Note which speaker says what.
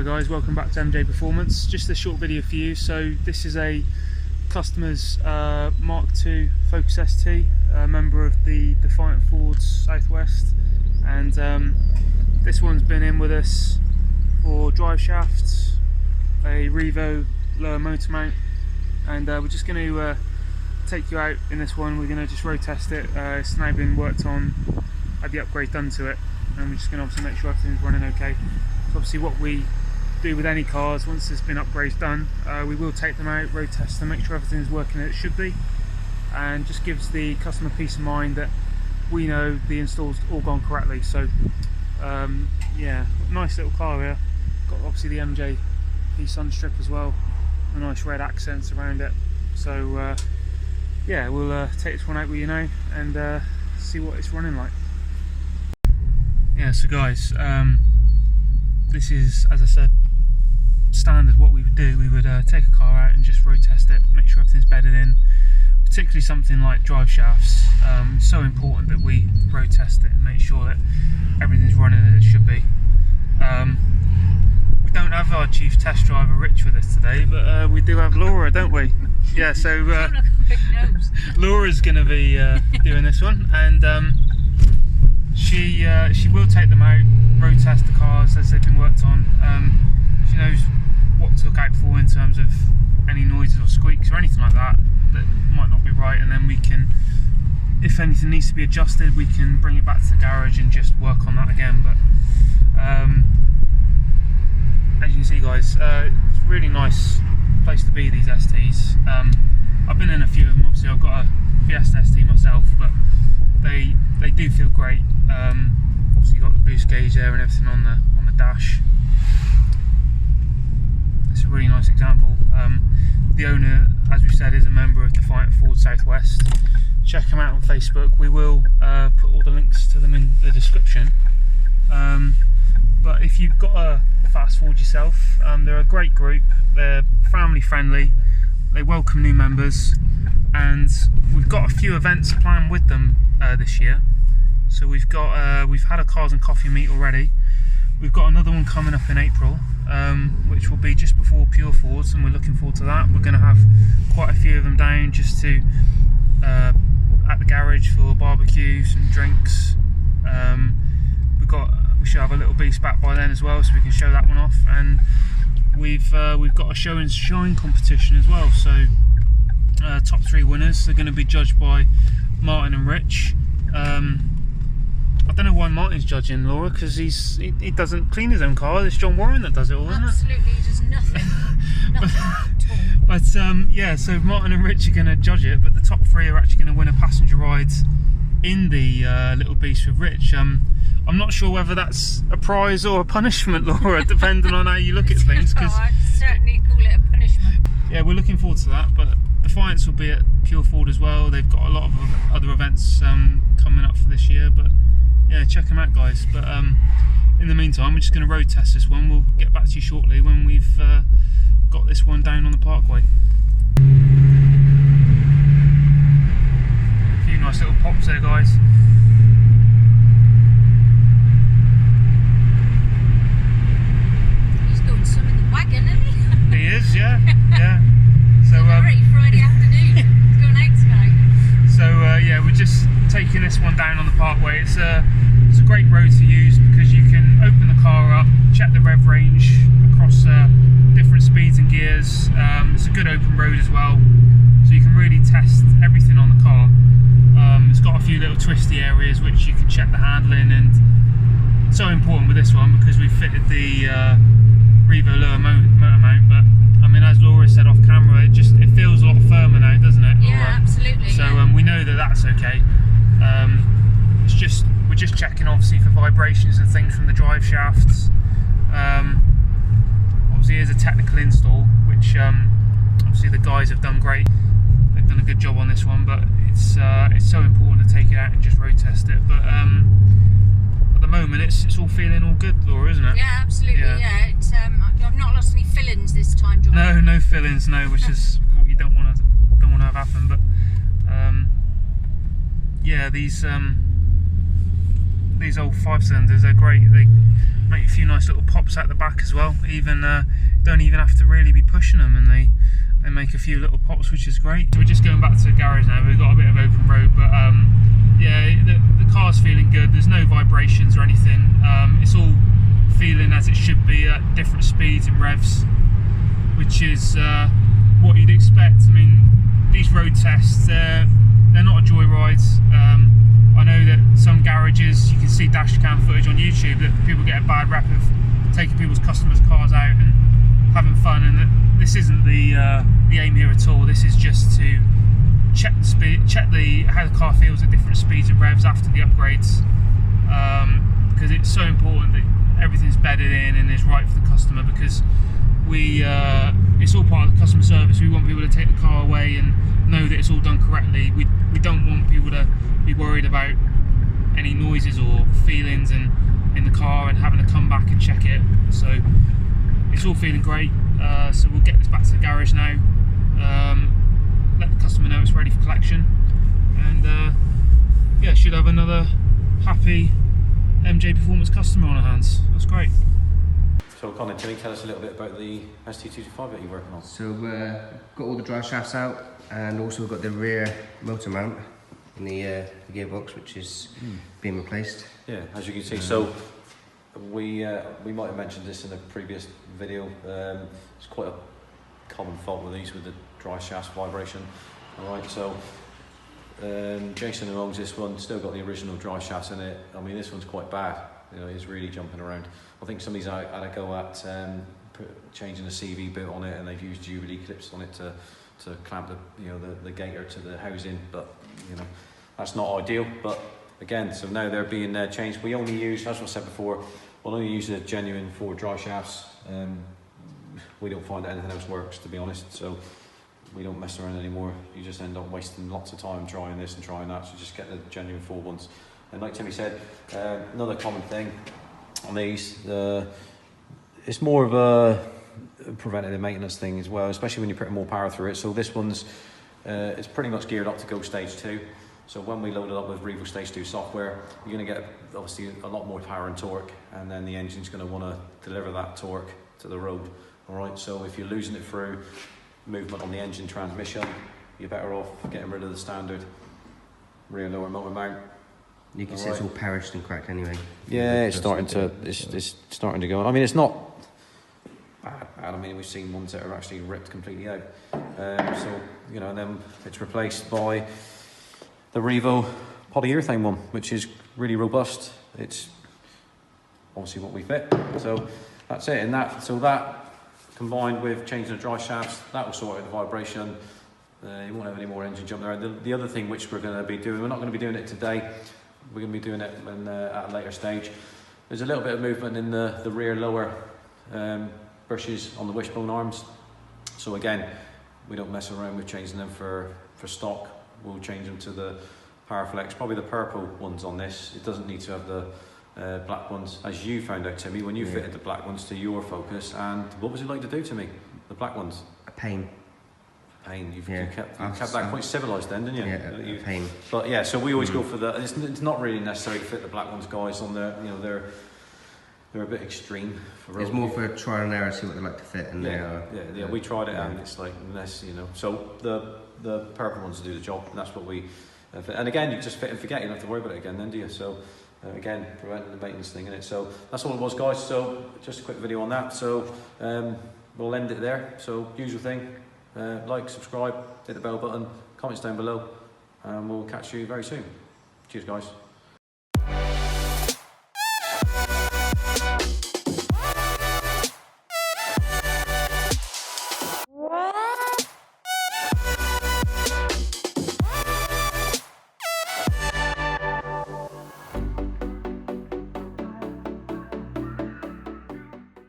Speaker 1: Hi guys, welcome back to MJ Performance. Just a short video for you. So this is a customer's MK2 Focus ST, a member of the Defiant Fords Southwest, and this one's been in with us for Driveshaft, a Revo lower motor mount, and we're just going to take you out in this one. We're going to just road test it. It's now been worked on, had the upgrade done to it, and we're just going to obviously make sure everything's running okay. So obviously what we do with any cars, once there's been upgrades done, we will take them out, road test them, make sure everything's working as it should be, and just gives the customer peace of mind that we know the install's all gone correctly. So yeah, nice little car here. Got obviously the MJ sunstrip as well, a nice red accents around it. So yeah, we'll take this one out with you now and see what it's running like. Yeah, so guys, this is, as I said, standard what we would do. We would take a car out and just road test it, make sure everything's bedded in, particularly something like drive shafts. It's so important that we road test it and make sure that everything's running as it should be. We don't have our chief test driver Rich with us today, but we do have Laura, don't we? Yeah, so Laura's going to be doing this one, and she will take them out, road test the cars as they've been worked on. She knows what to look out for in terms of any noises or squeaks or anything like that that might not be right, and then we can, if anything needs to be adjusted, we can bring it back to the garage and just work on that again. But as you can see guys, it's a really nice place to be, these STs. I've been in a few of them. Obviously I've got a Fiesta ST myself, but they do feel great. Obviously you've got the boost gauge there and everything on the dash. It's a really nice example. The owner, as we said, is a member of Defiant Fords Southwest. Check them out on Facebook. We will put all the links to them in the description. But if you've got a Fast Ford yourself, they're a great group. They're family friendly. They welcome new members, and we've got a few events planned with them this year. So we've had a cars and coffee meet already. We've got another one coming up in April, which will be just before Pure Fords, and we're looking forward to that. We're going to have quite a few of them down just to at the garage for barbecue, some drinks. We should have a little beast back by then as well, so we can show that one off. And we've got a show and shine competition as well. So top 3 winners are going to be judged by Martyn and Rich. I don't know why Martyn's judging, Laura, because he doesn't clean his own car. It's John Warren that does it all, isn't it?
Speaker 2: Absolutely, he does nothing. Nothing at all.
Speaker 1: But yeah, so Martyn and Rich are going to judge it, but the top 3 are actually going to win a passenger ride in the little beast with Rich. I'm not sure whether that's a prize or a punishment, Laura, depending on how you look at things.
Speaker 2: Oh, I'd certainly call it a punishment.
Speaker 1: Yeah, we're looking forward to that, but Defiance will be at Pure Ford as well. They've got a lot of other events coming up for this year, but yeah, check them out guys. But in the meantime, we're just going to road test this one. We'll get back to you shortly when we've got this one down on the parkway. A few nice little pops there guys.
Speaker 2: He's got some in the wagon, isn't he?
Speaker 1: He is, yeah, yeah. So
Speaker 2: Friday afternoon. He's going out tonight.
Speaker 1: So yeah, we're just taking this one down on the parkway. It's a great road to use because you can open the car up, check the rev range across different speeds and gears. It's a good open road as well, so you can really test everything on the car. It's got a few little twisty areas which you can check the handling, and it's so important with this one because we've fitted the Revo lower motor mount. But I mean, as Laura said off camera, it feels a lot firmer now, doesn't it, Laura?
Speaker 2: Yeah, absolutely. So
Speaker 1: we know that that's okay. We're just checking obviously for vibrations and things from the drive shafts. Obviously here's a technical install, which obviously the guys have done great. They've done a good job on this one, but it's so important to take it out and just road test it. But at the moment it's all feeling all good, Laura, isn't it?
Speaker 2: yeah, absolutely. Yeah, it's I've not lost any fillings this time, John.
Speaker 1: No fillings, no, which is what you don't want to have happen. But yeah, these old 5-cylinders, they're great. They make a few nice little pops out the back as well. Even don't even have to really be pushing them, and they make a few little pops, which is great. So we're just going back to the garage now. We've got a bit of open road, but yeah, the car's feeling good. There's no vibrations or anything. It's all feeling as it should be at different speeds and revs, which is what you'd expect. I mean, these road tests, they're not a joyride. I know that some garages, you can see dash cam footage on YouTube, that people get a bad rap of taking people's customers' cars out and having fun, and this isn't the aim here at all. This is just to check the speed, how the car feels at different speeds and revs after the upgrades, because it's so important that everything's bedded in and is right for the customer, because it's all part of the customer service. We want people to take the car away and know that it's all done correctly. We don't want people to be worried about any noises or feelings in the car and having to come back and check it. So it's all feeling great. So we'll get this back to the garage now, let the customer know it's ready for collection, and yeah, should have another happy MJ Performance customer on our hands. That's great.
Speaker 3: So Colin, Timmy, tell us a little bit about the ST225 that you're working on.
Speaker 4: So got all the drive shafts out, and also got the rear motor mount in the gearbox, which is being replaced.
Speaker 3: Yeah, as you can see, so we might have mentioned this in a previous video. It's quite a common fault with these, with the drive shaft vibration. All right, so Jason, who owns this one, still got the original drive shafts in it. I mean, this one's quite bad. You know, it's really jumping around. I think somebody's had a go at changing the CV bit on it, and they've used Jubilee clips on it to clamp the gator to the housing, but you know, that's not ideal. But again, so now they're being changed. We only use, as I said before, we'll only use the genuine Ford drive shafts. We don't find that anything else works, to be honest, so we don't mess around anymore. You just end up wasting lots of time trying this and trying that, so just get the genuine Ford ones. And like Timmy said, another common thing on these, it's more of a preventative maintenance thing as well, especially when you're putting more power through it. So this one's it's pretty much geared up to go stage 2. So when we load it up with Revo stage 2 software, you're going to get obviously a lot more power and torque, and then the engine's going to want to deliver that torque to the road. All right, so if you're losing it through movement on the engine transmission, you're better off getting rid of the standard rear lower motor mount.
Speaker 4: You can see it's all perished and cracked anyway.
Speaker 3: Yeah, it's starting to go. I mean, it's not bad. I mean, we've seen ones that are actually ripped completely out. So you know, and then it's replaced by the Revo polyurethane one, which is really robust. It's obviously what we fit. So that's it. And that combined with changing the drive shafts, that will sort out the vibration. You won't have any more engine jump around. The other thing which we're going to be doing, we're not going to be doing it today. We're going to be doing it at a later stage. There's a little bit of movement in the rear lower brushes on the wishbone arms. So again, we don't mess around with changing them for stock. We'll change them to the Powerflex, probably the purple ones on this. It doesn't need to have the black ones, as you found out, Timmy, when you fitted the black ones to your Focus. And what was it like to do, Timmy? The black ones?
Speaker 4: A pain.
Speaker 3: You kept that quite civilised then, didn't you?
Speaker 4: Yeah, a pain.
Speaker 3: But yeah, so we always go for the. It's not really necessary to fit the black ones, guys. On the, you know, they're a bit extreme.
Speaker 4: It's more for trial and error, see what they like to fit. And
Speaker 3: yeah. We tried it, and it's like less, you know. So the purple ones do the job, and that's what we. Fit. And again, you just fit and forget. You don't have to worry about it again, then, do you? So again, preventing the maintenance thing in it. So that's all it was, guys. So just a quick video on that. So we'll end it there. So usual thing. Like, subscribe, hit the bell button, comments down below, and we'll catch you very soon. Cheers, guys.